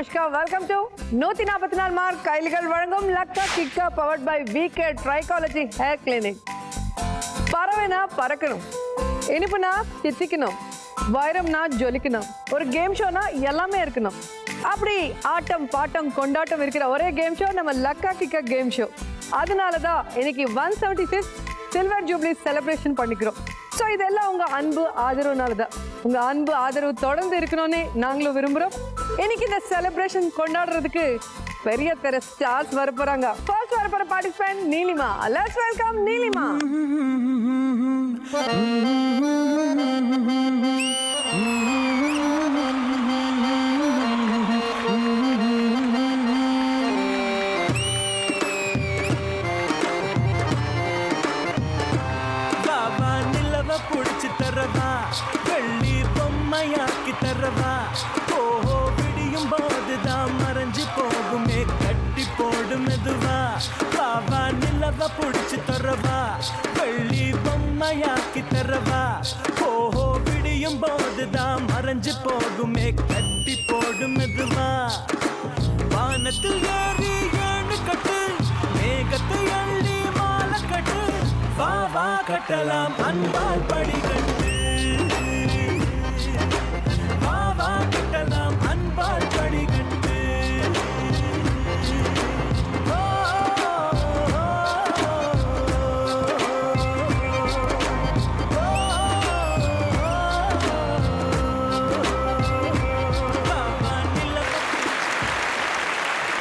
Namaskar, welcome to 144 Mark கைலிகள் வழங்கும் Lakka Kikka powered by VK trichology hair clinic. பறவைனா பறக்கணும், இனிப்புனா தித்திக்கணும், வைரம்னா ஜொலிக்கணும், ஒரு கேம் ஷோனா எல்லாமே இருக்கணும். அப்படி ஆட்டம் பாட்டம் கொண்டாட்டம் இருக்கிற ஒரே கேம் ஷோ நம்ம லக்கா கிக்கா கேம் ஷோ. அதனால தான் இன்னைக்கு 175th சில்வர் ஜூப்ளி செலிப்ரேஷன் பண்ணிக்கிறோம். ஸோ இதெல்லாம் உங்கள் அன்பு ஆதரவுனால தான். உங்கள் அன்பு ஆதரவு தொடர்ந்து இருக்கணும்னு நாங்களும் விரும்புகிறோம். இன்னைக்கு இந்த செலிப்ரேஷன் கொண்டாடுறதுக்கு பெரிய பெரிய ஸ்டார்ஸ் வர போறாங்க. ஃபர்ஸ்ட் வர போற participant Neelima. Let's welcome Neelima. புடிச்சு தரவா, வெள்ளி பொம்மையாக்கி தரவா, ஓஹோ விடியும் போதுதான் மறைஞ்சு போகுமே கட்டி போடு மெதுவா. பாவா நிலவ புடிச்சு தரவா, வெள்ளி பொம்மையாக்கி தரவா, ஓஹோ விடியும் போதுதான் மறைஞ்சு போகுமே கட்டி போடு மெதுவா. வானத்தில் ஏறி ஏழு கட்டு, மேகத்தை அள்ளி மாலை கட்டு, வா கட்டலாம் அன்பால் படிக்கட்டு, வா கட்டலாம் அன்பால் படிக்கட்டு.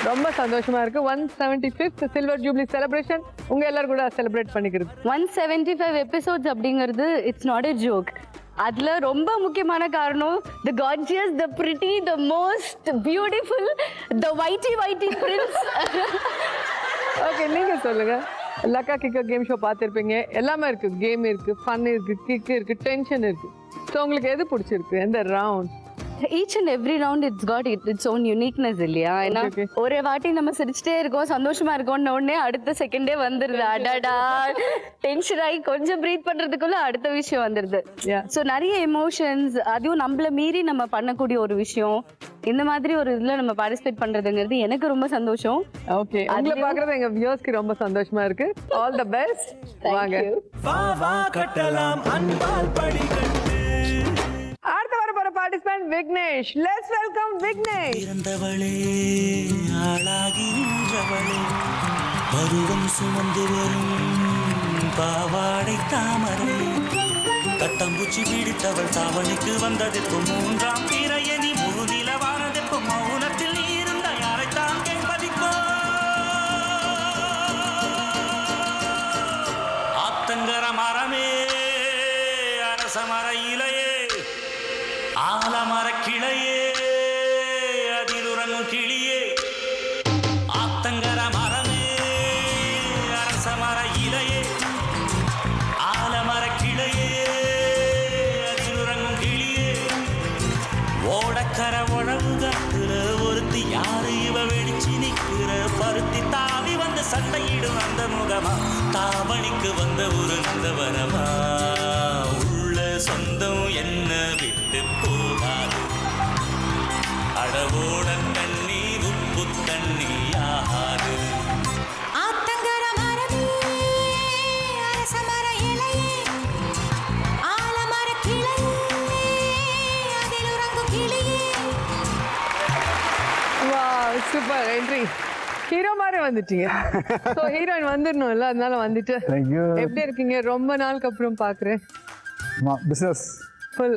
ரொம்ப சந்தோஷமா இருக்கு. 175th சில்வர் ஜூப்ளி செலிப்ரேஷன் உங்க எல்லாரும் கூட செலிப்ரேட் பண்ணிக்கிறது. 175 எபிசோட்ஸ் அப்படிங்கிறது இட்ஸ் நாட் எ ஜோக். அதுல ரொம்ப முக்கியமான காரணம் the gorgeous, the pretty, the most beautiful, the whitey prince. Okay, நீங்க சொல்லுங்க. லக்கா கிக்கா கேம் ஷோ பார்த்துருப்பீங்க. எல்லாமே இருக்கு, கேம் இருக்கு, ஃபன் இருக்கு, கிக் இருக்கு, டென்ஷன் இருக்கு. ஸோ உங்களுக்கு எது பிடிச்சிருக்கு? எந்த round? Each and every round it's got its own uniqueness இல்லையா? ஏன்னா ஒரு வாட்டி நம்ம சிரிச்சுட்டே இருக்கோம், சந்தோஷமா இருக்கோம்னு உடனே அடுத்த செகண்டே வந்துருது அடடா டென்ஷன் ஆகி கொஞ்சம் ப்ரீத் பண்றதுக்குள்ள அடுத்த விஷயம் வந்துருது. ஸோ நிறைய எமோஷன்ஸ், அதுவும் நம்மள மீறி நம்ம பண்ணக்கூடிய ஒரு விஷயம். இந்த மாதிரி ஒரு இதுல நம்ம பார்ட்டிசிபேட் பண்றதுங்கிறது எனக்கு ரொம்ப சந்தோஷம். ஓகே, உங்களை பார்க்கறது எங்க வியூவர்ஸ்க்கு ரொம்ப சந்தோஷமா இருக்கு. All the best. வாங்க வா கட்டலாம் அன்பால் படிக்கட்டு. அடுத்த வர போற participant Vignesh. Let's welcome Vignesh. பிறந்தவளே ஆளாகி நின்றவளே, பருவம் சுமந்து வரும் பாவாடை தாமரை, கட்டம்பூச்சி பிடித்தவள் தாவணிக்கு வந்ததெப்போ, மூன்றாம் பிறையணி முழு நிலவானதெப்போ, மௌனத்தில் நீ இருந்த யாரைத்தான் கேட்பதிப்போ, ஆத்தங்கர மரமே அரசமர இலையே, ஆலமர கிளையே, அதில் உறங்கும் கிளியே, ஆத்தங்கர மரமே அரசமர இலையே, ஆலமர கிளையே, அதில் உறங்கும் கிளியே, ஓடக்கர உழவு கட்டுற ஒருத்தி யாரு இவ வெடிச்சு நிற்கிற, பருத்தி தாவி வந்து சண்டையிடும் அந்த முகமா, தாவணிக்கு வந்த ஒரு நந்தவனமா, உள்ள சொந்தம் என்ன விட்டு போகாது, அடவோட தண்ணீர் உப்பு தண்ணியாகாது. ஆத்தங்கர மரமே அரசமர இலையே, ஆலமர கிளையே, அதில் உறங்கும் கிளியே. Wow, super entry. ஹீரோ மாதிரி வந்துட்டீங்க. ஸோ ஹீரோயின் வந்துடணும்ல, அதனால வந்துட்டு. எப்படி இருக்கீங்க? ரொம்ப நாளுக்கு அப்புறம் பார்க்குறேன். Business full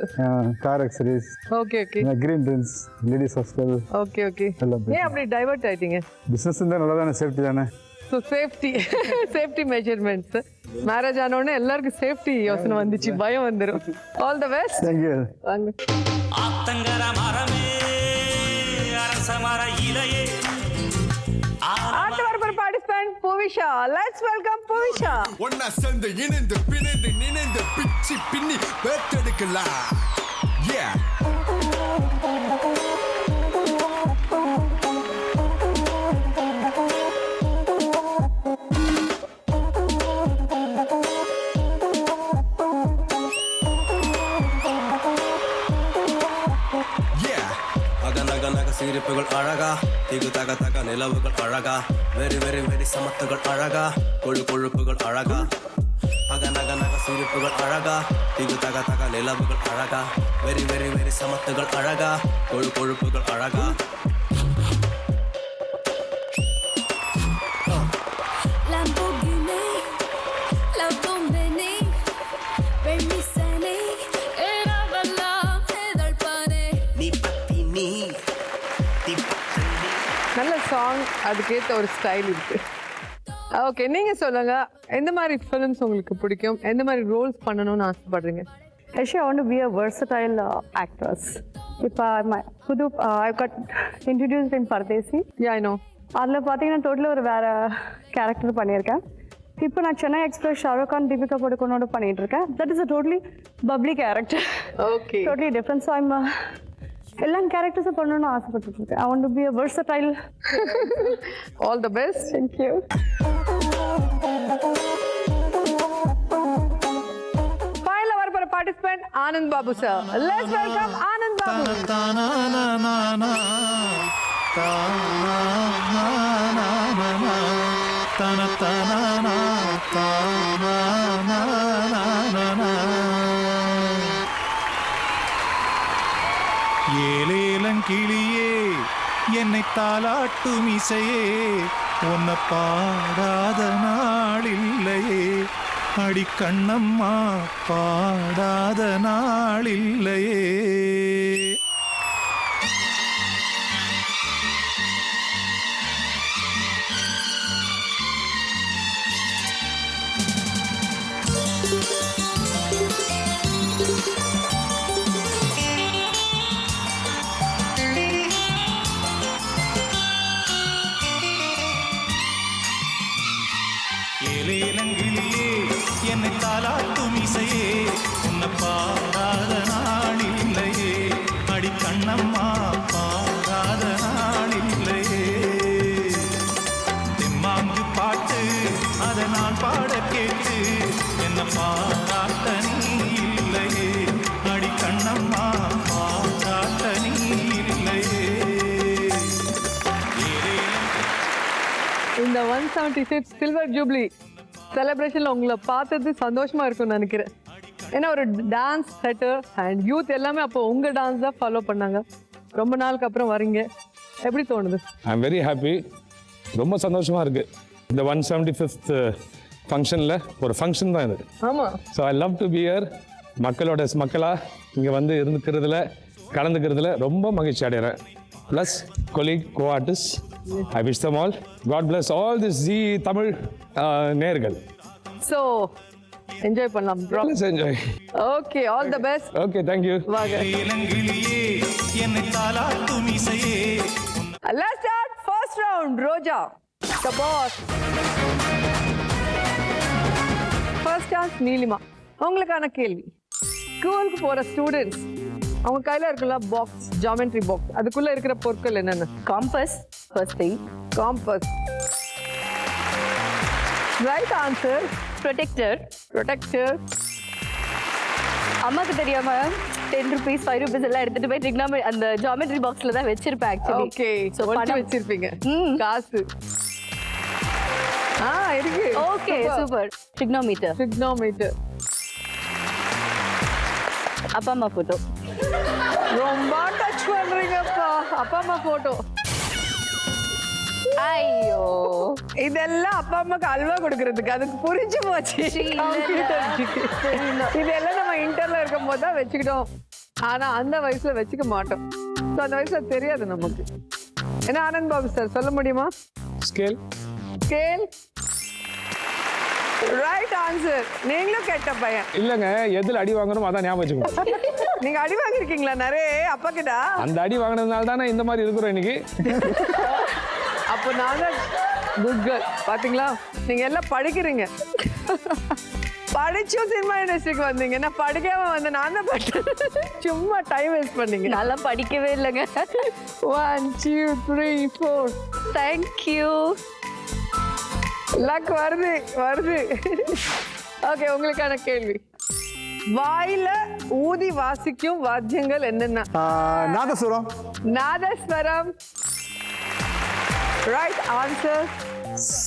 car ஆக்சரிஸ், okay okay green drinks, ladies hostel. Okay okay. எல்லாம் ஏன் அப்படி டைவர்ட் ஆயிட்டீங்க? பிசினஸ் இருந்தால் நல்லா தானே, சேஃப்டி தானே. So safety measurements. மேரேஜ் ஆனோடனே எல்லாருக்கும் சேஃப்டி யோசனை வந்துச்சு, பயம் வந்துடும். All the best. தேங்க்யூ. வாங்க. ஆத்தங்கர மரமே அரசமர இலையே. அடுத்த வர participant Buvisha. Let's welcome Buvisha. ஒன்னா சேர்ந்து இணைந்து பிணைந்து நினைந்து பிச்சி பின்னி பேத்தெடுக்கலாம். சிரிப்புகள் அழகா திகு தக தக நிலவுகள் அழகா வெரி வெரி வெரி சமத்துகள் அழகா கொழுப்புகள் அழகா அக நக நக சிரிப்புகள் அழகா திகு தக தக நிலவுகள் அழகா வெரி வெரி வெரி சமத்துகள் அழகா கொழுப்புகள் அழகா Lamborghini, Lamborghini, வெள்ளிசனே, ஏராவெல்லாம் எதழ்பானே. நீ பத்தி நீ நல்ல சாங், அதுக்கேற்ற ஒரு ஸ்டைல் இருக்கு. ஓகே, நீங்க சொல்லுங்க, எந்த மாதிரி ஃபிலிம்ஸ் உங்களுக்கு பிடிக்கும், எந்த மாதிரி ரோல்ஸ் பண்ணணும்னு ஆசைப்படுறீங்க? Actually, I want to be a versatile actress. If I got introduced in Pardesi, yeah, I know. அதில் பார்த்தீங்கன்னா டோட்டலாக ஒரு வேறு கேரக்டர் பண்ணியிருக்கேன். இப்போ நான் சென்னை எக்ஸ்பிரஸ் ஷாருக் கான் தீபிகா படுகோனோட பண்ணிட்டு இருக்கேன். That is a totally bubbly character. Okay, totally different. So எல்லா கேரக்டர்ஸும் பண்ணணும்னு ஆசைப்பட்டு இருக்கேன். I want to be a versatile. All the best. Thank you. Final வரப்போற participant Anand Babu sir. Let's welcome Anand Babu. ஏலேலங்கிளியே என்னை தாலாட்டும் இசையே உன்னை பாடாத நாளில்லையே அடி கண்ணம்மா பாடாத நாளில்லையே. ஏலேலங்கிளியே என்னை தாலாட்டும் இசையே உன்னை பாடாத நாளில்லையே அடி கண்ணம்மா பாடாத நாளில்லையே. தெம்மாங்கு பாட்டு அதை நான் பாட கேட்டு என்ன பாராட்ட நீ இல்லையே அடி கண்ணம்மா பாராட்ட நீ இல்லையே. இந்த 176 சில்வர் ஜூப்ளி செலிப்ரேஷன்ல உங்களை பார்த்தது சந்தோஷமா இருக்கும்னு நினைக்கிறேன். ஏன்னா ஒரு டான்ஸ் செட்டர் அண்ட் யூத் எல்லாமே அப்போ உங்க டான்ஸ் தான் ஃபாலோ பண்ணாங்க. ரொம்ப நாளுக்கு அப்புறம் வரீங்க, எப்படி தோணுது? I am very happy. ரொம்ப சந்தோஷமா இருக்கு. இந்த 175th ஃபங்க்ஷனில் ஒரு ஃபங்க்ஷன் தான் இது. ஆமா. So I love to be here. மக்களாக இங்கே வந்து இருந்துக்கிறதுல கலந்துக்கிறதுல ரொம்ப மகிழ்ச்சி அடைகிறேன். Plus colleague co-artist, I wish them all God bless all this Zee Tamil நேர்கள். ஸோ என்ஜாய் பண்ணலாம் bro. Let's enjoy. Okay, all the best. Okay, thank you. வாங்க. ஏலேலங்கிளியே என்னை தாலாட்டும் இசையே. Let's start first round. Roja, the boss. First chance Neelima. உங்களுக்கான கேள்வி. ஸ்கூலுக்கு போற ஸ்டூடெண்ட்ஸ் அவங்க கையில இருக்குல்ல பாக்ஸ், ஜாமெட்ரி பாக்ஸ், அதுக்குள்ள இருக்கிற பொருட்கள் என்னென்ன? Compass first thing. Compass. Right answer. Protractor. Protractor. அம்மாக்கு தெரியாம 10 rupees 5 rupees எல்லாம் எடுத்துட்டு போய் trigonometry அந்த ஜியோமெட்ரி பாக்ஸ்ல தான் வச்சிருப்பேன் ஆக்சுவலி. ஓகே, சோ பணம் வச்சிருப்பீங்க. காசு. இருக்கு. Okay, super. trigonometer. Trigonometer. அப்பா அம்மா போட்டோ. ரொம்ப டச் பண்றீங்கப்பா. அப்பா அம்மா போட்டோ. ஐயோ, இதெல்லாம் அப்பா அம்மாக்கு அல்வா கொடுக்கறதுக்கு, அதுக்கு புரிஞ்சு போச்சு. இதெல்லாம் நம்ம இன்டர்ல இருக்கும் போது தான் வச்சுக்கிட்டோம். ஆனா அந்த வயசுல வச்சுக்க மாட்டோம். ஸோ அந்த வயசுல தெரியாது நமக்கு. என்ன ஆனந்த் பாபு சார் சொல்ல முடியுமா? ஸ்கேல். ஸ்கேல். Right answer. நீங்களும் கேட்ட பையன் இல்லைங்க, எதில் அடி வாங்கணும் அதான் ஞாபகம் வச்சுக்கணும். நீங்க அடி வாங்கிருக்கீங்களா நிறைய அப்பா கிட்ட? அந்த அடி வாங்கினதுனால தானே இந்த மாதிரி இருக்கிறோம் இன்னைக்கு. அப்போ நாங்க குட் கேர்ள். பாத்தீங்களா, நீங்க எல்லாம் படிக்கிறீங்க. படிச்சும் சினிமா இண்டஸ்ட்ரிக்கு வந்தீங்க. என்ன படிக்காம வந்து நான் தான் பட்டேன். சும்மா டைம் வேஸ்ட் பண்ணீங்க. நல்லா படிக்கவே இல்லைங்க. 1 2 3 4. தேங்க்யூ. லக் வருது வருது. ஓகே, உங்களுக்கான கேள்வி. வாயில ஊதி வாசிக்கும் வாத்தியங்கள் என்னென்ன? நாதசுரம். நாதஸ்வரம். Right answer.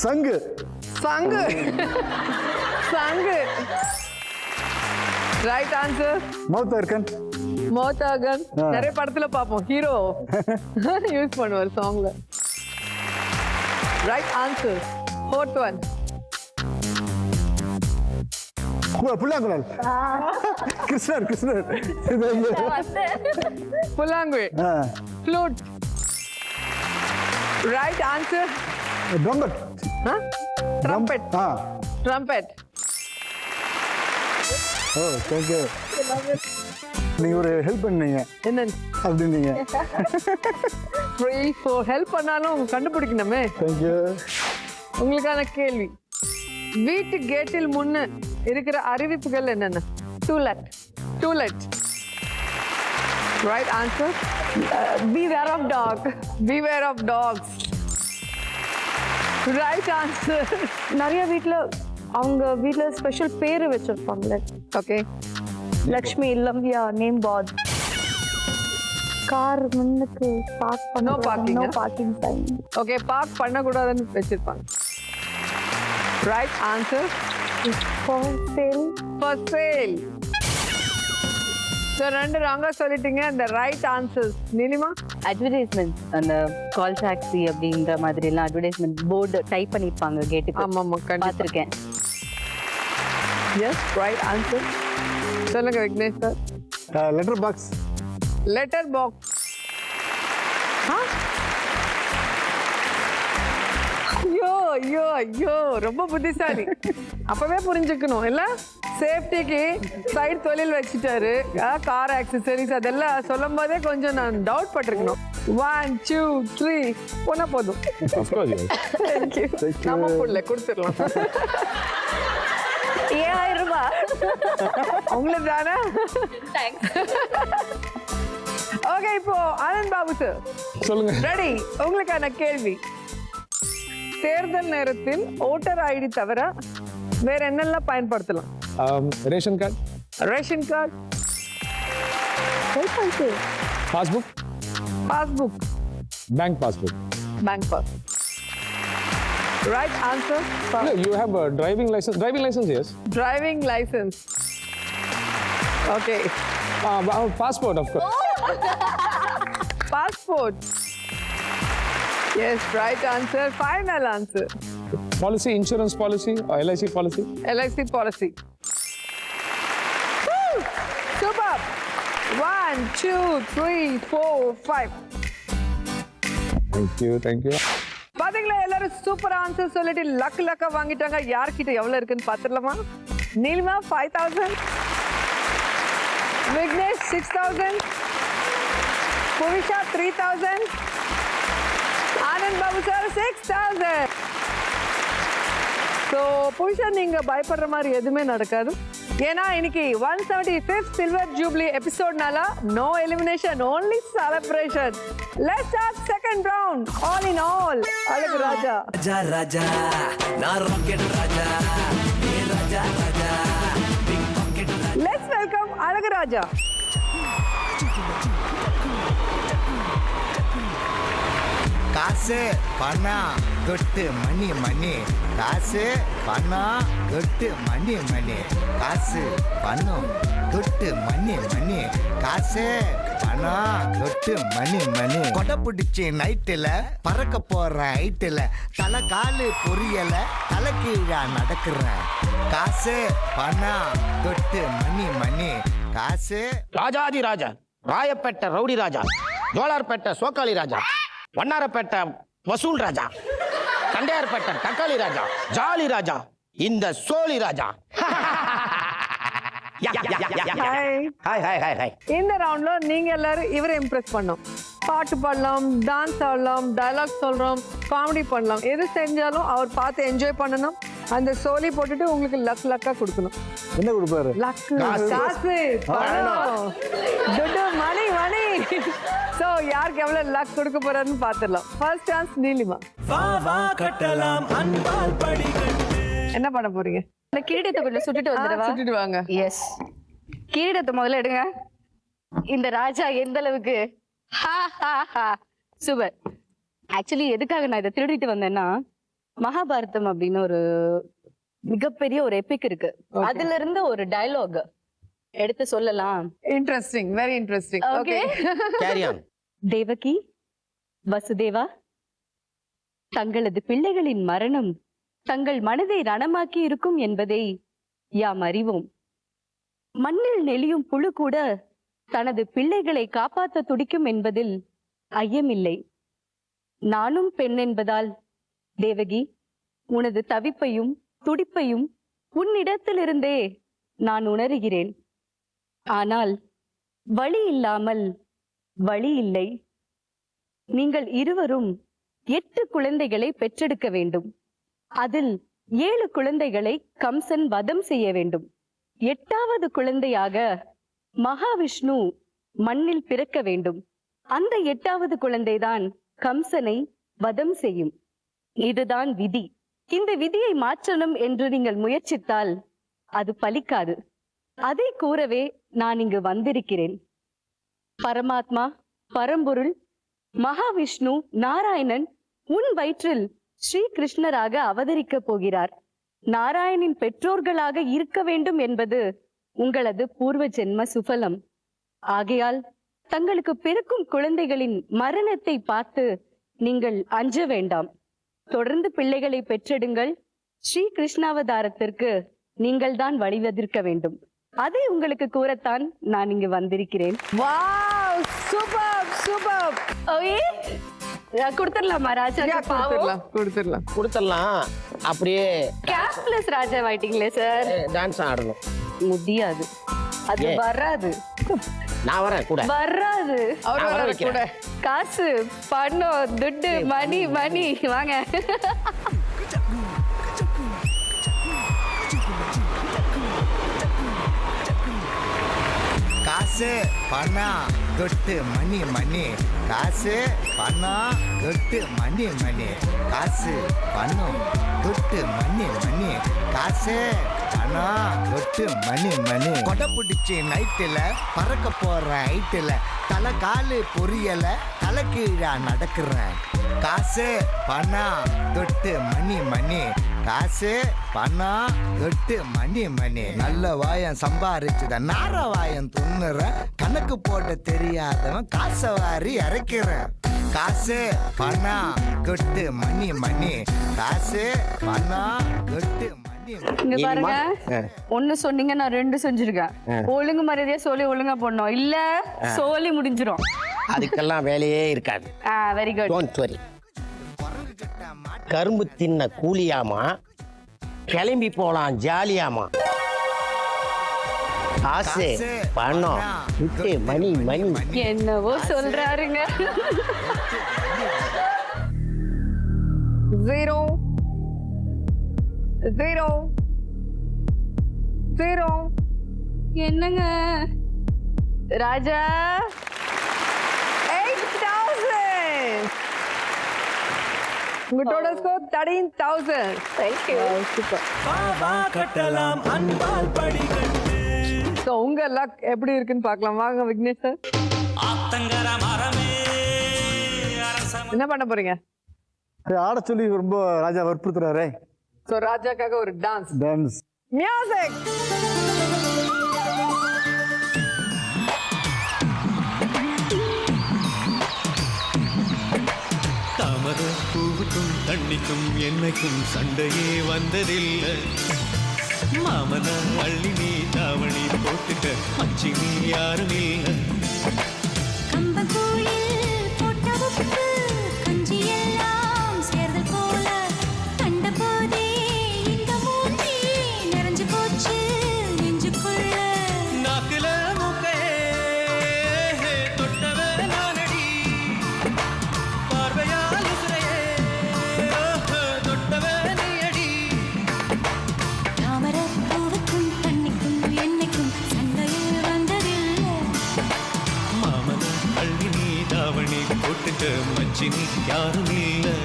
சங்கு. சங்கு. சங்கு. Right answer. மௌத்தார்கன். மோத்தாகன். நிறைய படத்துல பாப்போம், ஹீரோ யூஸ் பண்ணுவார் சாங்ல. Right answer. Fourth one. புல்லாங்குழல். கிருஷ்ணர். கிருஷ்ணர். புல்லாங்குழல். Flute. Right answer. Trumpet. Trumpet. Trumpet. Oh thank you. நீங்க ஒரு ஹெல்ப் பண்ணீங்க. என்னன்னு அப்படின்னீங்க. 3 4 ஹெல்ப் பண்ணாலும் கண்டுபிடிக்கணுமே. தேங்க்யூ. உங்களுக்கான கேள்வி, வீட்டு கேட்டில் முன்ன இருக்கிற அறிவிப்புகள் என்னென்ன? To let. Right answer. Beware of dog. Beware of dogs. Right answer. நிறைய வீட்டில் அவங்க வீட்டில் ஸ்பெஷல் பேர் வச்சிருப்பாங்களே. ஓகே. லக்ஷ்மி இல்லம் யா நேம் பாட். கார் முன்னுக்கு பார்க் பண்ண No parking, no parking time. Okay, park பண்ணக்கூடாதுன்னு வச்சிருப்பாங்க. Right answer. For sale. So 2 ராங்கா சொல்லிட்டீங்க. அந்த ரைட் ஆன்சர் நீலிமா? அட்வர்டைஸ்மெண்ட், அந்த கால் டாக்ஸி அப்படின்ற மாதிரி எல்லாம் அட்வர்டைஸ்மெண்ட் போர்டு டைப் பண்ணிருப்பாங்க கேட்டுக்கு. ஆமாம், பார்த்துருக்கேன். Yes, right answer. சொல்லுங்க Vignesh sir. Letter box. Letter box. ஐயோ ரொம்ப புத்திசாலி. அப்பவே புரிஞ்சுக்கணும் இல்ல? சேஃப்டிக்கு சைடு தொழில் வச்சுட்டாரு. கார் ஆக்சசரிஸ் அதெல்லாம் சொல்லும் போதே கொஞ்சம் நான் டவுட் பட்டிருக்கணும். 1 2 3 போனா போதும். நம்ம புள்ள கொடுத்துடலாம். 7000 ரூபாய் உங்களுக்கு தானே? ஓகே, இப்போ ஆனந்த் பாபு சார் சொல்லுங்க. ரெடி? உங்களுக்கான கேள்வி, தேர்தல் நேரத்தில் ஓட்டர் ஐடி தவிர வேற என்னெல்லாம் பயன்படுத்தலாம்? Ration card. Ration card. Passbook. Passbook. Bank passbook. Bank pass. Right answer. You have a driving license. Driving license, yes. Driving license. Okay. Passport, of course. Passport. Yes, right answer. Final answer. Policy, insurance policy, or LIC policy. LIC policy. Woo! Super. 1 2 3 4 5. Thank you. பாத்தீங்களா, எல்லாரும் super answer சொல்லிட்டு லக்கா வாங்கிட்டாங்க. யார்கிட்ட எவ்வளவு இருக்குன்னு பாத்துடலாமா? Neelima 5000, Vignesh 6000, Buvisha 3000, Anand Babu sir 6000. So Buvisha, நீங்க பயப்படுற மாதிரி எதுவுமே நடக்காது. ஏன்னா இன்னைக்கு 175th சில்வர் ஜூப்ளி எபிசோட்னால no elimination, only celebration. Let's start second round. All in all, Azhagu Raja. Raja நான் rocket Raja. Raja pickpocket. Let's welcome Azhagu Raja. காசு பணம் கொட்டு மணி காசு பணம் கொட்டு மணி காசு பணம் கொட்டு மணி காசு பணம் கொட்டு மணி கொடை பிடிச்சி நைட்டுல பறக்க போற ஹைட்டுல தலை காலு பொரியல தலை கீழா நடக்கிறேன். காசு பணம் கொட்டு மணி காசு. ராஜாதி ராஜா, ராயப்பேட்டை ரவுடி ராஜா, ஜோலார்பேட்டை சோக்காளி ராஜா, வண்ணாரப்பேட்டை வசூல் ராஜா, தண்டையார்பேட்டை தக்காளி ராஜா, ஜாலி ராஜா, இந்த சோழி ராஜா. இந்த ரவுண்ட்ல நீங்க எல்லாரும் இவரை இம்ப்ரெஸ் பண்ணோம். பாட்டு பாடலாம், டான்ஸ் ஆடலாம், டயலாக் சொல்றோம், காமெடி பண்ணலாம். எது செஞ்சாலும் அவர் பார்த்து என்ஜாய் பண்ணணும். அந்த சோலி போட்டுட்டு உங்களுக்கு லக்கா கொடுக்கணும். என்ன கொடுப்பாரு? லக்கு, காசு, பணம், துட்டு, மணி. சோ யாருக்கு எவ்வளவு லக் கொடுக்க போறாருன்னு பாத்துடலாம். First chance Neelima. என்ன பண்ண போறீங்க? இந்த கிரீடத்தை கொஞ்சம் சுட்டுட்டு வந்துடுவா. சுட்டுட்டு வாங்க. எஸ். கிரீடத்தை முதல்ல எடுங்க. இந்த ராஜா எந்த அளவுக்கு சூப்பர். ஆக்சுவலி எதுக்காக நான் இதை திருடிட்டு வந்தேன்னா, மகாபாரதம் அப்படின்னு ஒரு மிகப்பெரிய ஒரு எபிக் இருக்கு. அதுல இருந்து ஒரு டயலாக் எடுத்து சொல்லலாம். Interesting, very interesting. Okay, carry on. Devaki, Vasudeva, தங்களது பிள்ளைகளின் மரணம் தங்கள் மனதை ரணமாக்கி இருக்கும் என்பதை யாம் அறிவோம். மண்ணில் நெளியும் புழு கூட தனது பிள்ளைகளை காப்பாற்ற துடிக்கும் என்பதில் ஐயமில்லை. நானும் பெண் என்பதால் தேவகி, உனது தவிப்பையும் துடிப்பையும் உன்னிடத்திலிருந்தே நான் உணர்கிறேன். ஆனால் வழி இல்லாமல் வழி இல்லை. நீங்கள் இருவரும் 8 குழந்தைகளை பெற்றெடுக்க வேண்டும். அதில் 7 குழந்தைகளை கம்சன் வதம் செய்ய வேண்டும். 8வது குழந்தையாக மகாவிஷ்ணு மண்ணில் பிறக்க வேண்டும். அந்த 8வது குழந்தைதான் கம்சனை வதம் செய்யும். இதுதான் விதி. இந்த விதியை மாற்றணும் என்று நீங்கள் முயற்சித்தால் அது பலிக்காது. அதை கூறவே நான் இங்கு வந்திருக்கிறேன். பரமாத்மா, பரம்பொருள், மகாவிஷ்ணு, நாராயணன் உன் வயிற்றில் ஸ்ரீ கிருஷ்ணராக அவதரிக்க போகிறார். நாராயணின் பெற்றோர்களாக இருக்க வேண்டும் என்பது உங்களது பூர்வ ஜென்ம சுபலம். ஆகையால் தங்களுக்கு பிறக்கும் குழந்தைகளின் மரணத்தை பார்த்து நீங்கள் அஞ்ச வேண்டாம். தொடர்ந்து பிள்ளைகளை பெற்றெடுங்கள். ஸ்ரீ கிருஷ்ணாவதாரத்திற்கு நீங்கள் தான் வழிவதிர்க்க வேண்டும். அதை உங்களுக்கு கூறத்தான் நான் இங்கு வந்திருக்கிறேன். Wow, super super. ஓகே, கொடுத்துடலாமா ராஜா? கொடுத்துடலாம். அப்படியே கேஷ்லெஸ் ராஜா ஆயிட்டீங்களே சார். டான்ஸ் ஆடணும். முடியாது, அது வராது. நான் வரேன் கூட. வராது. கூட காசு, பணம், துட்டு, மணி மணி வாங்க. காசு பணம் தொட்டு மணி மணி, காசு பணம் தொட்டு மணி மணி, காசு பணம் தொட்டு மணி மணி, காசு பணம் தொட்டு மணி மணி. கொடை பிடிச்சி நைட்டில் பறக்க போற ஹைட்டில் தலை காலு பொரியல தலை கீழா நடக்கிறேன். காசு பணம் தொட்டு மணி மணி, காசு பணம் தொட்டு மணி மணி. நல்ல வாயம் சம்பாரிச்சுத நார வாயம் துண்ணுற, கணக்கு போட தெரியாதவன் காசை வாரி இறக்கிறேன். காசு பணம் தொட்டு மணி மணி, காசு பணம் தொட்டு மணி. இங்க பாருங்க, ஒண்ணு சொன்னீங்க, நான் 2 செஞ்சிருக்கேன். ஒழுங்கு மரியாதையா சொல்லி ஒழுங்கா போடணும், இல்ல சொல்லி முடிஞ்சிரும். அதுக்கெல்லாம் வேலையே இருக்காது. Very good. Don't worry. கரும்பு தின்ன கூலியாமா, கிளம்பி போலாம் ஜாலியாமா. காசு பணம் விட்டு மணி மணி. என்னவோ சொல்றாருங்க. 0 0 0. என்னங்க ராஜா? 8000. உங்க total score 13,000. Thank you. Super. கட்டலாம் அன்பால் படிக்கட்டு. ஸோ உங்க லக் எப்படி இருக்குன்னு பார்க்கலாம் வாங்க விக்னேஷ் சார். ஆத்தங்கர மரமே அரசம. என்ன பண்ண போறீங்க? ஆட சொல்லி ரொம்ப ராஜா வற்புறுத்துறாரே. ஸோ ராஜாக்காக ஒரு டான்ஸ். மியூசிக். தாமர பூவுக்கும் தண்ணிக்கும் என்னைக்கும் சண்டையே வந்ததில்லை. மாமன அள்ளி நீ தாவணி போட்டுக்க மச்சி நீ யாரும் இல்லை. கம்பங்கூழில் போட்ட உப்பு கஞ்சி எல்லாம் சேர்தல் போல கண்டபோதே இந்த மூஞ்சி நிறைஞ்சு போச்சு நெஞ்சுக்குள்ள. நாக்குல மூக்கையே தொட்டவ நானடி, பார்வையால் உசுரையே தொட்டவ நீயடி. தாமரை பூவுக்கும் தண்ணிக்கும் என்னைக்கும் சண்டையில் வந்ததில்லை. மாமன அள்ளி நீ தாவணி போட்டுக்க மச்சி நீ யாரும் இல்லை.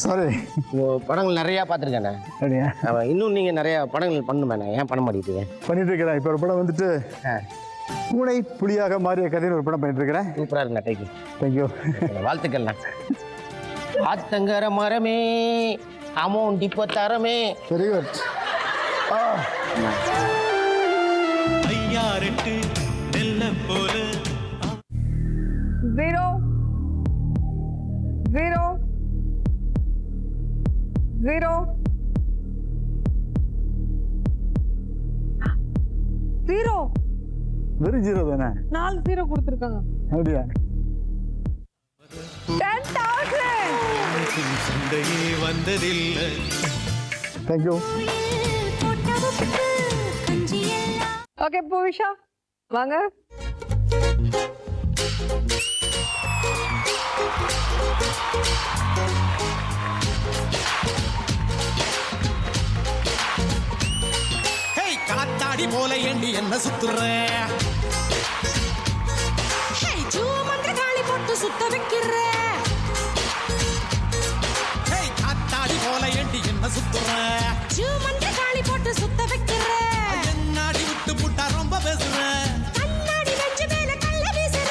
சாரி. படங்கள் நிறையா பார்த்துருக்கேண்ணே. அப்படியா? இன்னும் நீங்கள் நிறைய படங்கள் பண்ணுமேண்ணே, ஏன் பண்ண மாட்டேங்குது? பண்ணிட்டு இருக்கிறேன். இப்போ ஒரு படம் வந்துட்டு பூனை புலியாக மாறிய கதைன்னு ஒரு படம் பண்ணிட்டு இருக்கிறேன். சூப்பராக இருக்குண்ணா. தேங்க்யூ. தேங்க்யூ. வாழ்த்துக்கள்ண்ணா. ஆத்தங்கர மரமே அமௌண்ட் இப்போ தரமே. Very good. ஐயாரெட்டு நெல்ல போல 0 0 0 0 வெறும் 0 தானே? 4 0 கொடுத்துருக்காங்க. அப்படியா? 10,000. சண்டையே வந்ததில்லை. தேங்க்யூ. போட்ட உப்பு கஞ்சி எல்லாம் ஓகே பூவிஷா வாங்க. காத்தாடி போல எண்ணி என்ன சுத்துற? மந்திர காளி போட்டு சுத்த வைக்கிற. காத்தாடி போல எண்ணி என்ன சுத்துற? மந்திர காளி போட்டு சுத்த வைக்கிற. என்னாடி விட்டு புட்டா ரொம்ப பேசுற. கண்ணாடி நெஞ்சு மேல கள்ள வீசுற.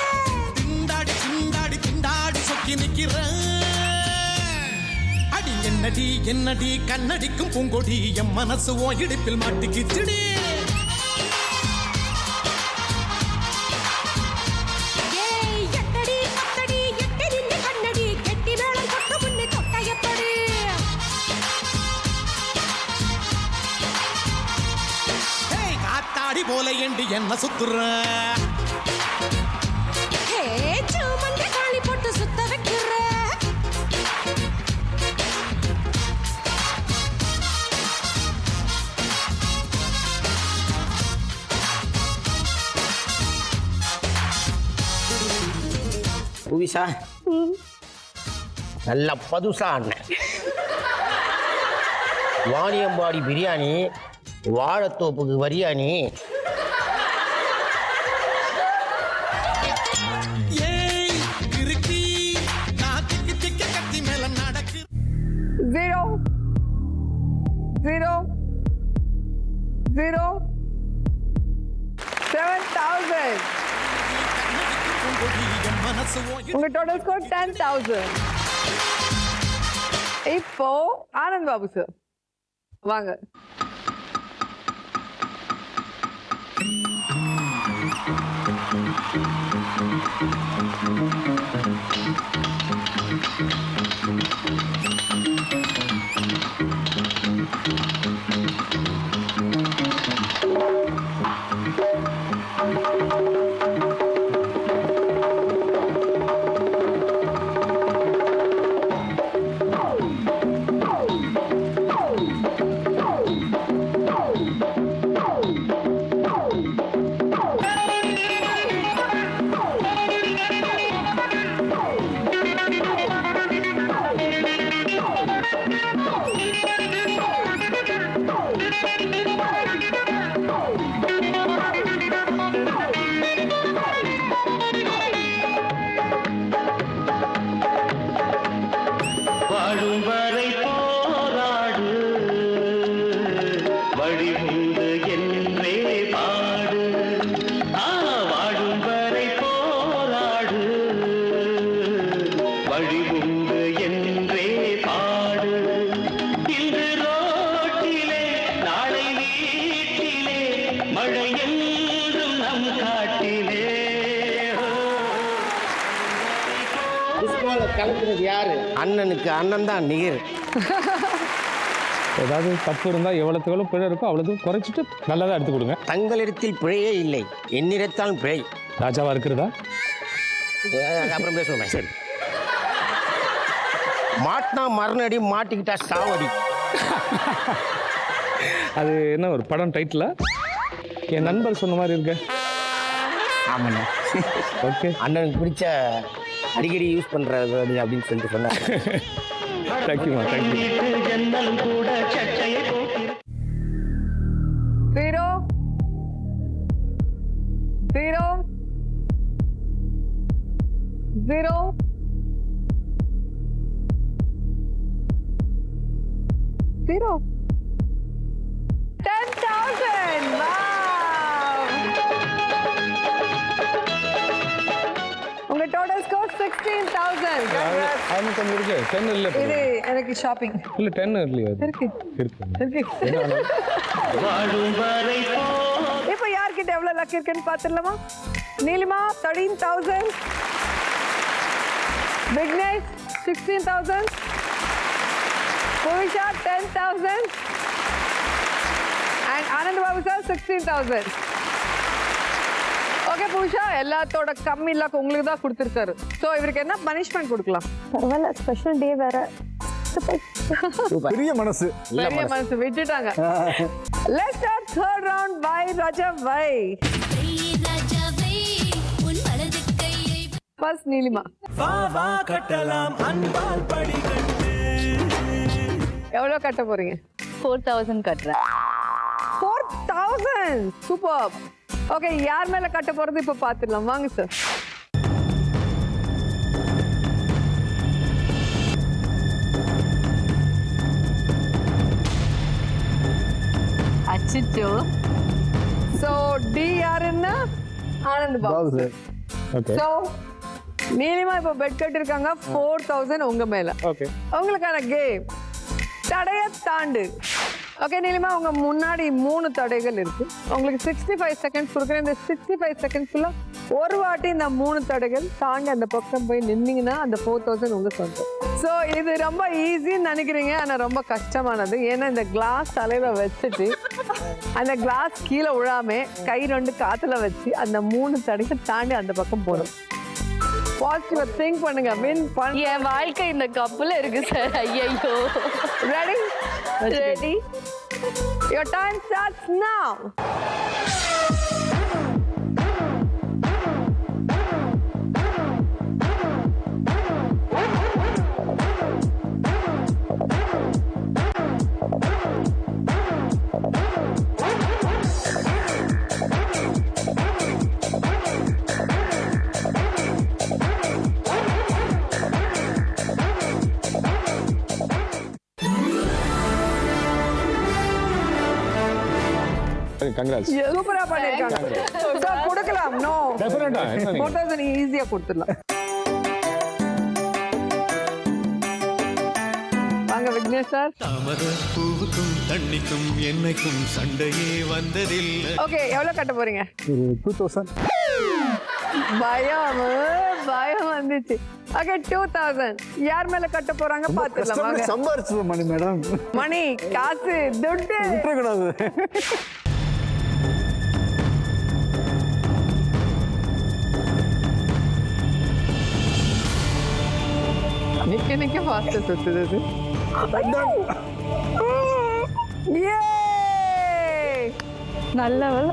திண்டாடி திண்டாடி திண்டாடி சொக்கி நிக்கிற. அடி என்னடி என்னடி கண்ணடிக்கும் பூங்கொடி என் மனசு ஓ இடுப்பில் மாட்டிக்கிச்சுடி. எட்டடி பத்தடி எட்டி நின்று கண்ணடி கெட்டி மேளம் தொட்டு முன்னே தொட்டையப்படி. காத்தாடி போல எண்டி என்ன சுத்துற? மந்திர காளி போட்டு சுத்த வைக்கிற. புவிசா நல்ல பதுசா அண்ணன். வாணியம்பாடி பிரியாணி, வாழைத்தோப்புக்கு வரியாணி. ஏய் கிறுக்கி நான் திக்கி திக்கி கத்தி மேல நடக்கு. 0 0 0 7,000. உங்க டோட்டல் ஸ்கோர் 10,000. இப்போ ஆனந்த் பாபு சார் வாங்க. வாழும் வரை போராடு, வழி உண்டு என்றே பாடு. வாழும் வரை போராடு, வழி உண்டு என்றே பாடு. இன்று ரோட்டிலே நாளை வீட்டிலே மழை என்றும் நம் காட்டிலே. கலக்குறது யாரு? அண்ணனுக்கு அண்ணன் தான் நிகர். ஏதாவது தப்பு இருந்தால் எவ்வளோத்துக்கு எவ்வளோ பிழை இருக்கோ அவ்வளோத்துக்கு குறைச்சிட்டு நல்லதாக எடுத்து கொடுங்க. தங்களிடத்தில் பிழையே இல்லை, என்னிடத்தான் பிழை. ராஜாவா இருக்கிறதா? அப்புறம் பேசுவோம். சரி. மாட்டினா மரணடி, மாட்டிக்கிட்டா சாவடி. அது என்ன ஒரு படம் டைட்டிலா? என் நண்பர் சொன்ன மாதிரி இருக்க. ஆமாண்ணா. ஓகே. அண்ணனுக்கு பிடிச்ச அடிக்கடி யூஸ் பண்ணுறது அப்படின்னு சொல்லிட்டு சொன்னாங்க. தேங்க்யூமா, தேங்க்யூ. ஜன்னலும் கூட சட்டையை போட்டு 0 0 0 0. 10,000. Wow. உங்க டோட்டல் ஸ்கோர் 16,000. Congrats. அவனுக்கு கொஞ்சம் இருக்கு 10 இல்லை இது எனக்கு ஷாப்பிங் இல்லை 10 இல்லையா இருக்கு இருக்கு இப்போ யார்கிட்ட எவ்வளவு லக் இருக்குன்னு பார்த்துடலாமா? Neelima 13,000, Vignesh 16,000, Buvisha 10,000 and Anand Babu sir 16,000. Okay Buvisha, எல்லாத்தோட கம்மி லக் உங்களுக்கு தான் கொடுத்துருக்காரு. ஸோ இவருக்கு என்ன பனிஷ்மெண்ட் கொடுக்கலாம்? பரவாயில்ல, ஸ்பெஷல் டே வேற. பெரிய மனசு பெரிய மனசு விட்டுட்டாங்க. Let's start third round by Raja Vai. First Neelima. எவ்வளவு கட்ட போறீங்க? 4,000 கட்டுறேன். 4,000. சூப்பர். ஓகே, யார் மேல கட்ட போறது இப்ப பாத்துடலாம். வாங்க சார். அச்சோ. சோ டி யாருன்னா Anand Babu sir. Okay. So Neelima இப்ப பெட் கட்டிருக்காங்க 4,000 உங்க மேல. ஓகே. உங்களுக்கான கேம் தடைய தாண்டு. ஓகே நீலிமா, உங்க முன்னாடி 3 தடைகள் இருக்கு. உங்களுக்கு 65 செகண்ட்ஸ் கொடுக்குறேன். இந்த 65 செகண்ட்ஸ்ல ஒரு வாட்டி இந்த 3 தடைகள் தாண்டி அந்த பக்கம் போய் நின்னீங்கன்னா அந்த 4,000 உங்க சொந்தம். ஸோ இது ரொம்ப ஈஸின்னு நினைக்கிறீங்க, ஆனால் ரொம்ப கஷ்டமானது. ஏன்னா இந்த கிளாஸ் தலையில வச்சுட்டு அந்த கிளாஸ் கீழே விழாம கை 2 காத்துல வச்சு அந்த 3 தடைகள் தாண்டி அந்த பக்கம் போகணும். பாசிட்டிவா திங்க் பண்ணுங்க. வின் பண்ண என் வாழ்க்கை இந்த கப்புல இருக்கு சார். ஐயோ. Ready? Ready. Your time starts now. Congrats. சூப்பரா பண்ணிருக்காங்க. சோ கொடுக்கலாம். நோ. டெஃபினட்டா. 4,000 ஈஸியா கொடுத்துடலாம். வாங்க விக்னேஷ் சார். தாமர பூவுக்கும் தண்ணிக்கும் என்னைக்கும் சண்டையே வந்ததில்லை. ஓகே, எவ்வளவு கட்ட போறீங்க? 2,000. பயம் வந்துச்சு. ஓகே 2,000 யார் மேல கட்ட போறாங்க பாத்துடலாம். வாங்க. சம்பாரிச்சு மணி மேடம். மணி, காசு, துட்டு விட்டுறக்கூடாது. நிக்க ஃபாஸ்டா சுத்துது. நல்ல வேலை.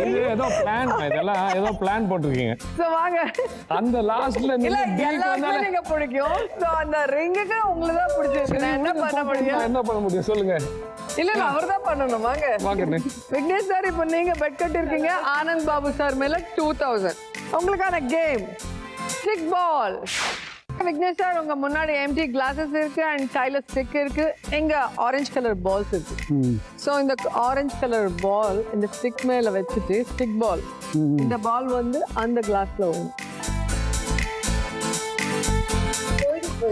இது ஏதோ பிளான், இதெல்லாம் ஏதோ பிளான் போட்டுருக்கீங்க. சோ வாங்க. அந்த லாஸ்ட்ல இல்ல எல்லாருக்கும் நீங்க பிடிக்கும். சோ அந்த ரிங்குக்கு உங்களுக்கு தான் பிடிச்சிருக்கு. நான் என்ன பண்ண முடியும்? என்ன பண்ண முடியும் சொல்லுங்க. இல்ல அவர் தான் பண்ணணும். வாங்க. வாங்க. விக்னேஷ் சார், இப்போ நீங்க பெட் கட்டி இருக்கீங்க ஆனந்த் பாபு சார் மேல 2,000. உங்களுக்கான கேம் ஸ்டிக் பால். விக்னேஷ் சார், உங்க முன்னாடி எம்டி கிளாஸஸ் இருக்கு அண்ட் டைலர் ஸ்டிக் இருக்கு. எங்க ஆரஞ்சு கலர் பால்ஸ் இருக்கு. சோ இந்த ஆரஞ்சு கலர் பால் இந்த ஸ்டிக் மேல வச்சுட்டு ஸ்டிக் பால் இந்த பால் வந்து அந்த கிளாஸ்ல வரும்.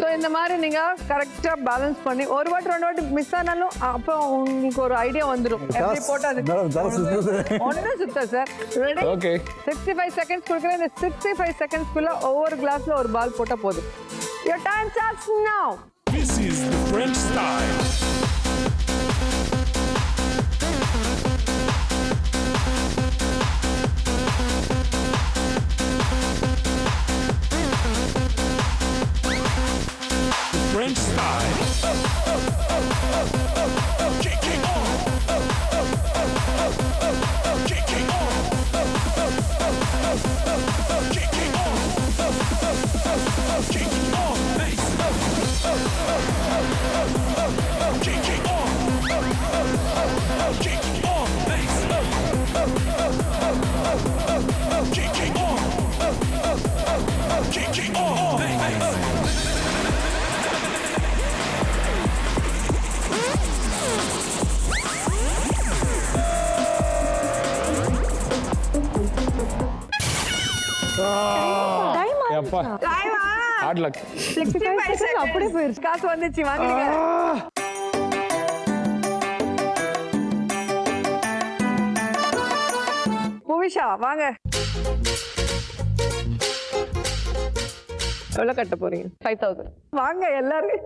ஸோ இந்த மாதிரி நீங்க கரெக்டா பேலன்ஸ் பண்ணி ஒரு வாட்டி 2 வாட்டி மிஸ் ஆனாலும் அப்புறம் உங்களுக்கு ஒரு ஐடியா வந்துடும். எப்படி போட்டா ஒன்னும் சுத்த சார். ரெடி? ஓகே. 65 செகண்ட்ஸ் கொடுக்குறேன். இந்த 65 செகண்ட்ஸ்க்குள்ள ஒவ்வொரு கிளாஸ்ல ஒரு பால் போட்டா போதும். Your time starts now. This is the French style. French style. Kicking on. Kicking on. Kicking on. Kicking on. Nice. Kicking on. Kicking on. Nice. Kicking on. Kicking on. Nice. Hard luck. 65 seconds அப்படியே போயிருச்சு. காசு வந்துச்சு, வாங்கிடுங்க. புவிஷா வாங்க. எவ்வளவு கட்ட போறீங்க? 5000. வாங்க எல்லாரும்.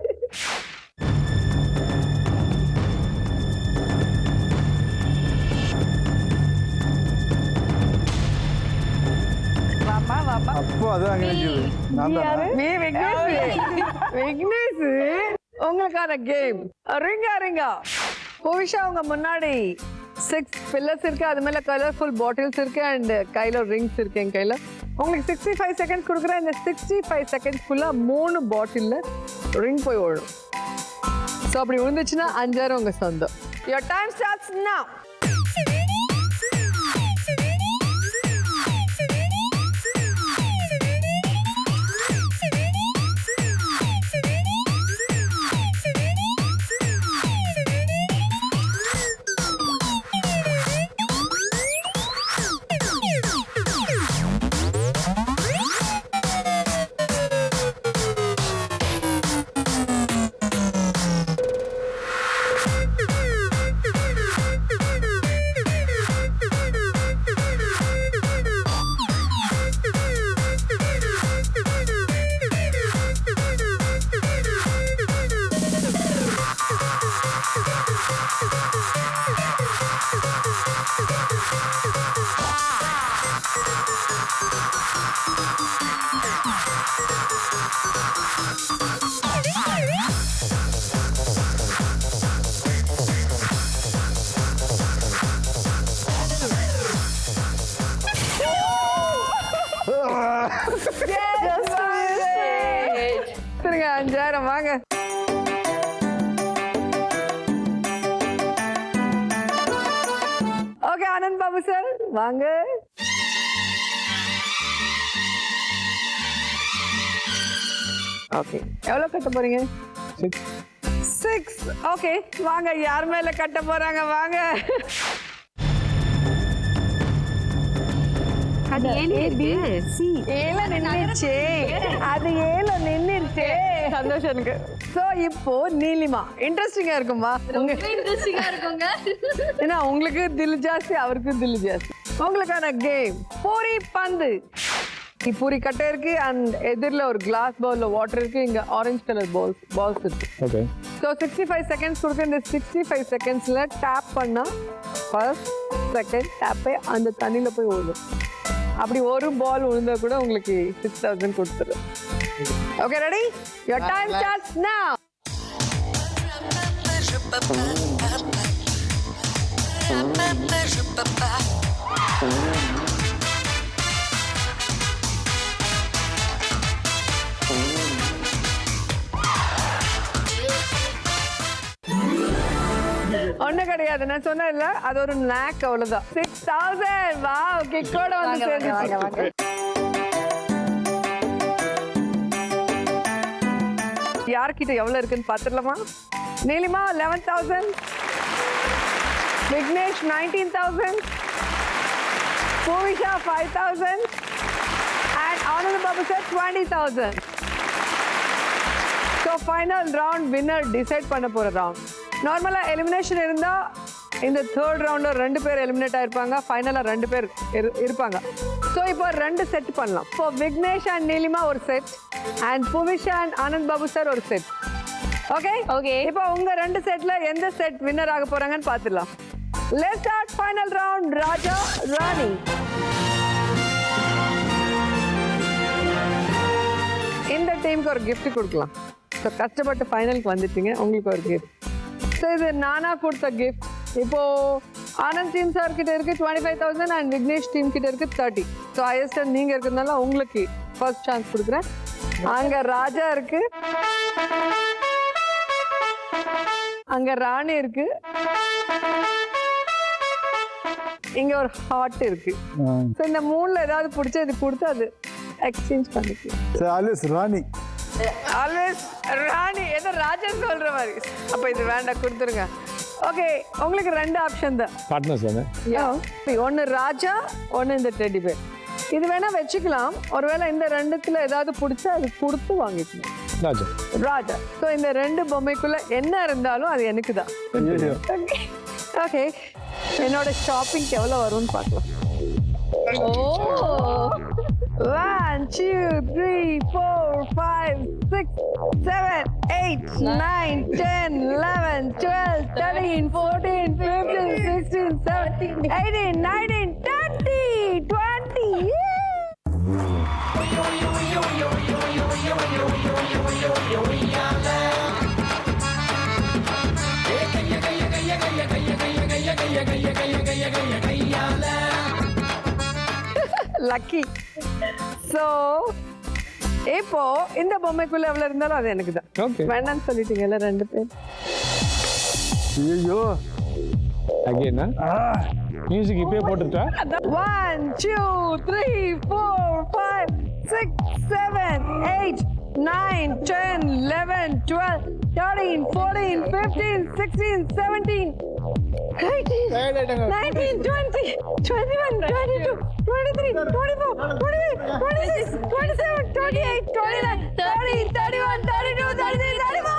வாமா வாமா. அப்போ அதான் அங்க நிக்குது. நான் தான். நீ விக்னேஷ். விக்னேஷ் உங்களுக்கான கேம் ரிங்கா ரிங்கா. புவிஷா உங்க முன்னாடி 6 பில்லர்ஸ் இருக்கு, அது மேல கலர்ஃபுல் பாட்டில்ஸ் இருக்கு அண்ட் கையில ரிங்ஸ் இருக்கு. என் கையில உங்களுக்கு 65 செகண்ட்ஸ் கொடுக்குறேன். இந்த 65 செகண்ட்ஸ்க்குள்ள 3 பாட்டில்ல ரிங் போய் ஓடும். ஸோ அப்படி விழுந்துச்சுன்னா 5000 உங்க சொந்தம். Your time starts now. சரிங்க 5000 வாங்க. ஓகே ஆனந்த் பாபு சார் வாங்க. ஓகே எவ்வளவு கட்ட போறீங்க? 6. ஓகே வாங்க, யார் மேல கட்ட போறாங்க வாங்க. அது ஏல நின்னுச்சே, அது ஏல நின்னுச்சே. சந்தோஷம் எனக்கு. சோ இப்போ நீலிமா இன்ட்ரெஸ்டிங்கா இருக்குமா? இன்ட்ரெஸ்டிங்கா இருக்குங்க. ஏன்னா உங்களுக்கு தில் ஜாஸ்தி, அவருக்கு தில் ஜாஸ்தி. உங்களுக்கான கேம் பூரி பந்து. பூரி கட்டை இருக்கு அண்ட் எதிரில் ஒரு கிளாஸ் பவுல்ல வாட்டர் இருக்கு. இங்க ஆரஞ்சு கலர் பால்ஸ் இருக்கு. ஓகே. ஸோ 65 செகண்ட்ஸ் கொடுக்க. இந்த 65 செகண்ட்ஸ்ல டேப் பண்ணா ஃபர்ஸ்ட் செகண்ட் டேப்பே அந்த தண்ணியில போய் ஓடும். அப்படி ஒரு பால் விழுந்தா கூட உங்களுக்கு 6000 கொடுத்துரும். Okay ready? Your time starts now. ஒண்ணு கிடையாது, நான் சொன்னேன் இல்ல, அது ஒரு நாக், அவ்வளவுதான். 6000. வாவ், கிக்கோட வந்து சேர்ந்து. யார்கிட்ட எவ்வளவு இருக்குன்னு பாத்துடலாமா? Neelima 11000, Vignesh 19000, Buvisha 5000 and Anand Babu sir 20000. So final round winner decide பண்ண போற ரவுண்ட். நார்மலா எலிமினேஷன் இருந்தா இந்த தேர்ட் ரவுண்ட்ல 2 பேர் எலிமினேட் ஆயிருப்பாங்க, ஃபைனலா 2 பேர் இருப்பாங்க. ஸோ இப்போ 2 செட் பண்ணலாம். இப்போ விக்னேஷ் அண்ட் நீலிமா ஒரு set and Buvisha and Anand Babu sir ஒரு செட். Okay okay. இப்போ உங்க 2 செட்ல எந்த செட் வின்னர் ஆக போறாங்கன்னு பாத்துடலாம். Let's start final round. Raja Rani. இந்த டீமுக்கு ஒரு gift கொடுக்கலாம். ஸோ கஷ்டப்பட்டு ஃபைனலுக்கு வந்துட்டீங்க, உங்களுக்கு ஒரு gift. ஸோ இது நானா கொடுத்த gift. இப்போ ஆனந்த் டீம் சார் கிட்ட இருக்கு 25000 அண்ட் விக்னேஷ் டீம் கிட்ட இருக்கு 30. ஸோ ஹையஸ்ட் நீங்க இருக்கிறதுனால உங்களுக்கு ஃபர்ஸ்ட் சான்ஸ் கொடுக்குறேன். அங்க ராஜா இருக்கு, அங்க ராணி இருக்கு, இங்க ஒரு ஹார்ட் இருக்கு. ஸோ இந்த 3ல ஏதாவது பிடிச்சா இது கொடுத்து அது எக்ஸ்சேஞ்ச் பண்ணிக்கலாம். ஆல்வேஸ் ராணி. ஆல்வேஸ் ராணி. ஏதோ ராஜா சொல்ற மாதிரி. அப்ப இது வேண்டாம், கொடுத்துருங்க. ஓகே, உங்களுக்கு 2 ஆப்ஷன் தான். பார்ட்னர்ஸ் தானே? ஒன்னு ராஜா, ஒன்னு இந்த டெடி பேர். இது வேணா வச்சுக்கலாம். ஒருவேளை இந்த ரெண்டுத்துல ஏதாவது பிடிச்சா அது கொடுத்து வாங்கிக்கணும். ராஜா ராஜா. ஸோ இந்த ரெண்டு பொம்மைக்குள்ள என்ன இருந்தாலும் அது எனக்கு தான். ஓகே, என்னோட ஷாப்பிங்க்கு எவ்வளோ வரும்னு பார்க்கலாம். ஓ 1 2 3 4 5 6 7 8 9 10 11 12 13 14 15 16 17 18 19 20 20. லக்கி. ஸோ இப்போ இந்த பொம்மைக்குள்ள எவ்வளவு இருந்தாலும் அது எனக்கு தான். Okay. வேண்டாம்னு சொல்லிட்டீங்கல்ல ரெண்டு பேர். ஐயோ அகைன் மியூசிக் இப்பயே போட்டுட்டா. 1 2 3 4 5 6 7 8 9 10 11 12 13 14 15 16 17 18 19 20 21 22 23 24 25 26 27 28 29 30 31 32 33 34.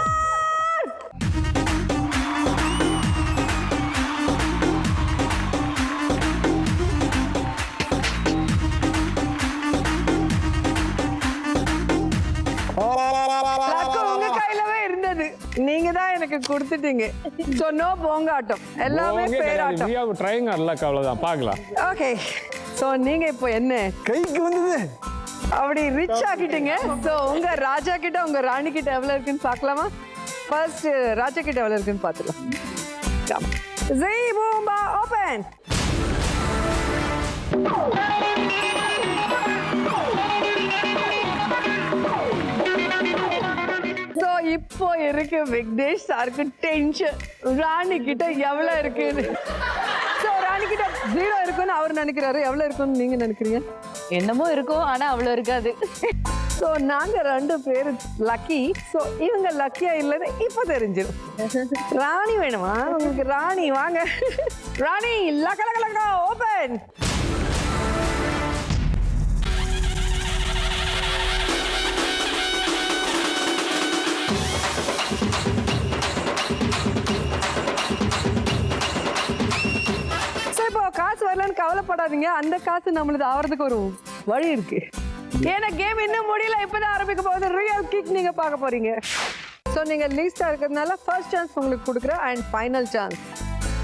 உங்க கையிலவே இருந்தது, நீங்க தான் எனக்கு கொடுத்துட்டீங்க. சோ நோ போங்காட்டம், எல்லாமே பேராட்டம். we are trying our luck, அவ்வளவுதான் பார்க்கலாம். ஓகே, சோ நீங்க இப்போ என்ன கைக்கு வந்தது அப்படி ரிச் ஆக்கிட்டீங்க. சோ உங்க ராஜா கிட்ட உங்க ராணி கிட்ட எவ்வளவு இருக்குன்னு பார்க்கலாமா? ஃபர்ஸ்ட் ராஜா கிட்ட எவ்வளவு இருக்குன்னு பார்த்துக்கலாம். ஜீ பூம்பா ஓபன். சோ இப்போ இருக்கு விக்னேஷ் சாருக்கு டென்ஷன், ராணி கிட்ட எவ்வளவு இருக்குன்னு. சோ ராணி கிட்ட 0 இருக்குன்னு அவர் நினைக்கிறாரு, எவ்வளவு இருக்குன்னு நீங்க நினைக்கிறீங்க? என்னமோ இருக்கும், ஆனா அவ்வளவு இருக்காது. சோ நாங்க ரெண்டு பேரு லக்கி. சோ இவங்க லக்கியா இல்லன்னு இப்ப தெரிஞ்சிடும். ராணி வேணுமா உங்களுக்கு? ராணி வாங்க. ராணி லக்க லக்க லக்க ஓபன். இப்போ காசு வரலன்னு கவலைப்படாதீங்க, அந்த காசு நம்மளுக்கு ஆவறதுக்கு ஒரு வழி இருக்கு. ஏன்னா கேம் இன்னும் முடியல, இப்பதான் ஆரம்பிக்க போகுது. ரியல் கிக் நீங்க பார்க்க போறீங்க. ஸோ நீங்க லீஸ்டா இருக்கிறதுனால ஃபர்ஸ்ட் சான்ஸ் உங்களுக்கு கொடுக்குறேன் அண்ட் ஃபைனல் சான்ஸ்.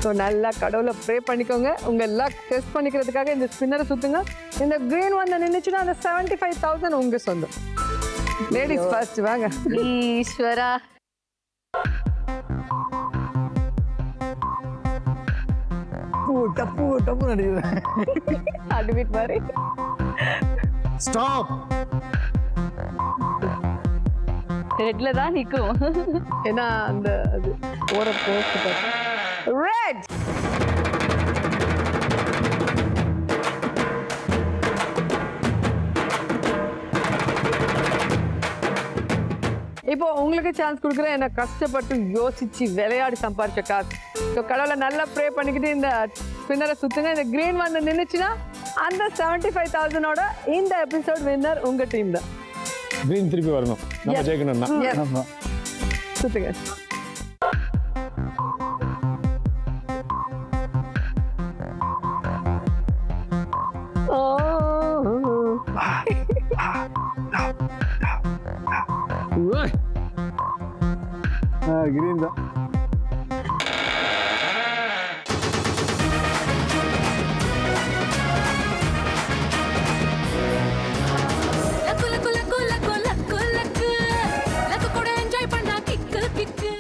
ஸோ நல்லா கடவுளை ப்ரே பண்ணிக்கோங்க. உங்க லக் டெஸ்ட் பண்ணிக்கிறதுக்காக இந்த ஸ்பின்னரை சுத்துங்க. இந்த கிரீன் வந்து நின்றுச்சுன்னா அந்த 75,000 உங்க சொந்தம். லேடிஸ் ஃபர்ஸ்ட் வாங்க. ஈஸ்வரா, டப்பு டப்பு நடிக்குது. அட்மிட் மாதிரி. ஸ்டாப். ரெட்ல தான் நிக்கும். ஏன்னா அந்த அது ஓர போஸ்ட் ரெட். இப்போ உங்களுக்கு சான்ஸ் கொடுக்குறேன். என்ன கஷ்டப்பட்டு யோசிச்சு விளையாடி சம்பாரிச்ச காசு. ஸோ கடவுளை நல்லா ப்ரே பண்ணிக்கிட்டு இந்த ஸ்பின்னரை சுத்துங்க. இந்த கிரீன் வந்து நின்றுச்சுன்னா அந்த 75,000ஓட இந்த எபிசோட் வின்னர் உங்க டீம் தான். கிரீன் திருப்பி வரணும், நம்ம ஜெயிக்கணும்னா. சுத்துங்க. கிரீன் தான்.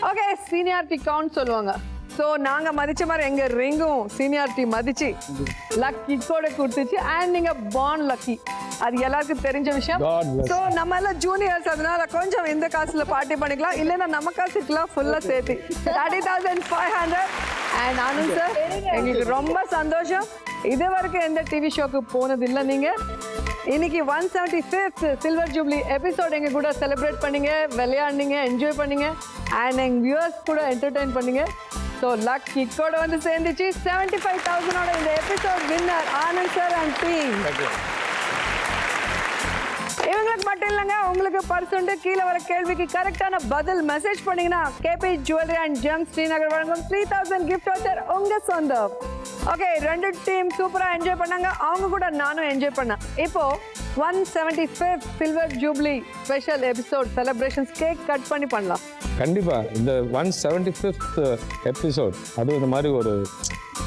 ஓகே, சீனியாரிட்டி கவுண்ட் சொல்லுவாங்க. ஸோ நாங்க மதிச்ச மாதிரி எங்க ரிங்கும் சீனியாரிட்டி மதிச்சு லக்கி கூட கொடுத்துச்சு. அண்ட் நீங்க பார்ன் லக்கி, அது எல்லாருக்கும் தெரிஞ்ச விஷயம். ஸோ நம்ம எல்லாம் ஜூனியர்ஸ், அதனால கொஞ்சம் இந்த காசுல பார்ட்டி பண்ணிக்கலாம். இல்லைன்னா நம்ம காசுக்குலாம் ஃபுல்லா சேர்த்து 30,500. அண்ட் ஆனந்த் சார், எங்களுக்கு ரொம்ப சந்தோஷம். இது வரைக்கும் எந்த டிவி ஷோக்கு போனது இல்லை நீங்க. இன்னைக்கு 175th சில்வர் ஜூப்ளி எபிசோட் எங்க கூட செலிப்ரேட் பண்ணீங்க, விளையாடுனீங்க, என்ஜாய் பண்ணீங்க அண்ட் எங்க வியூவர்ஸ் கூட என்டர்டெயின் பண்ணீங்க. ஸோ லக் கிக்கோட வந்து சேர்ந்துச்சு. 75,000ஓட இந்த episode winner Anand sir and team. இவங்களுக்கு மட்டும் இல்லைங்க, உங்களுக்கு பர்சன்ட் கீழே வர கேள்விக்கு கரெக்டான பதில் மெசேஜ் பண்ணீங்கன்னா KP jewellery and gems Srinagar வழங்கும் 3000 கிஃப்ட் வவுச்சர் உங்க சொந்தம். ஓகே, ரெண்டு டீம் சூப்பரா என்ஜாய் பண்ணாங்க, அவங்க கூட நானும் என்ஜாய் பண்ணேன். இப்போ 175th silver jubilee special episode celebrations cake cut பண்ணி பண்ணலாம். கண்டிப்பா இந்த 175th எபிசோட் அது இந்த மாதிரி ஒரு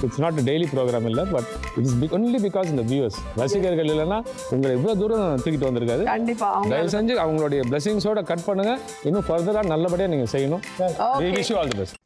இட்ஸ் நாட் டெய்லி ப்ரோக்ராம் இல்லை, பட் இட்ஸ் ஒன்லி பிகாஸ் இந்த வியூவர்ஸ் ரசிகர்கள் இல்லைன்னா உங்களை இவ்வளோ தூரம் தூக்கிட்டு வந்திருக்காது. கண்டிப்பா தயவு செஞ்சு அவங்களுடைய பிளெஸிங்ஸோட கட் பண்ணுங்க, இன்னும் ஃபர்தராக நல்லபடியாக நீங்கள் செய்யணும். We wish you all the best.